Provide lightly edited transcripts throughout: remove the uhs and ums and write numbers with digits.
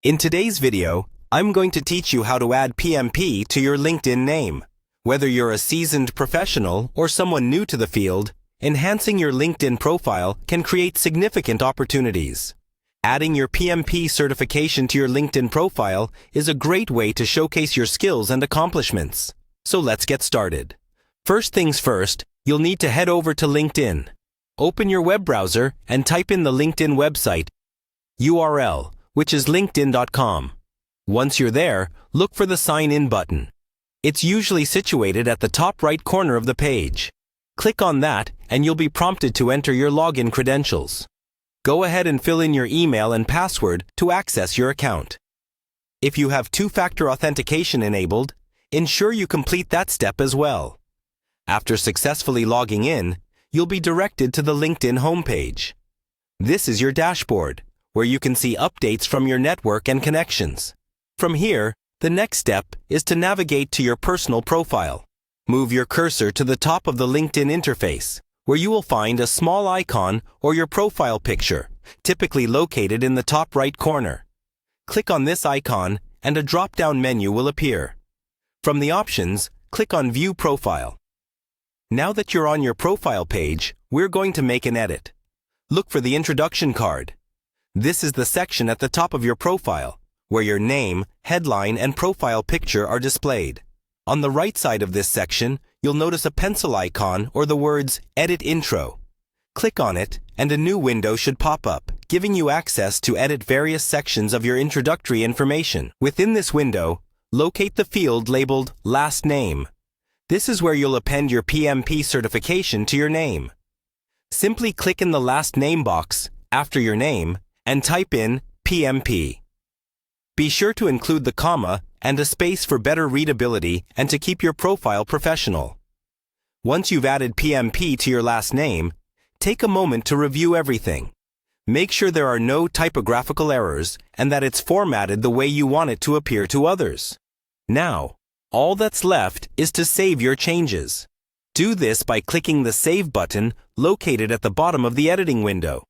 In today's video, I'm going to teach you how to add PMP to your LinkedIn name. Whether you're a seasoned professional or someone new to the field, enhancing your LinkedIn profile can create significant opportunities. Adding your PMP certification to your LinkedIn profile is a great way to showcase your skills and accomplishments. So let's get started. First things first, you'll need to head over to LinkedIn. Open your web browser and type in the LinkedIn website URL, which is linkedin.com. Once you're there, look for the Sign In button. It's usually situated at the top right corner of the page. Click on that and you'll be prompted to enter your login credentials. Go ahead and fill in your email and password to access your account. If you have two-factor authentication enabled, ensure you complete that step as well. After successfully logging in, you'll be directed to the LinkedIn homepage. This is your dashboard, where you can see updates from your network and connections. From here, the next step is to navigate to your personal profile. Move your cursor to the top of the LinkedIn interface, where you will find a small icon or your profile picture, typically located in the top right corner. Click on this icon and a drop-down menu will appear. From the options, click on View Profile. Now that you're on your profile page, we're going to make an edit. Look for the introduction card. This is the section at the top of your profile, where your name, headline, and profile picture are displayed. On the right side of this section, you'll notice a pencil icon or the words Edit Intro. Click on it, and a new window should pop up, giving you access to edit various sections of your introductory information. Within this window, locate the field labeled Last Name. This is where you'll append your PMP certification to your name. Simply click in the Last Name box after your name and type in PMP. Be sure to include the comma and a space for better readability and to keep your profile professional. Once you've added PMP to your last name, take a moment to review everything. Make sure there are no typographical errors and that it's formatted the way you want it to appear to others. Now, all that's left is to save your changes. Do this by clicking the Save button located at the bottom of the editing window.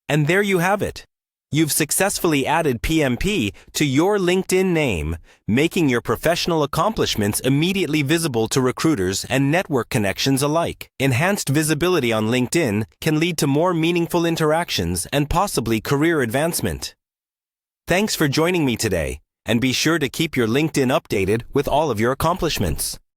And there you have it. You've successfully added PMP to your LinkedIn name, making your professional accomplishments immediately visible to recruiters and network connections alike. Enhanced visibility on LinkedIn can lead to more meaningful interactions and possibly career advancement. Thanks for joining me today, and be sure to keep your LinkedIn updated with all of your accomplishments.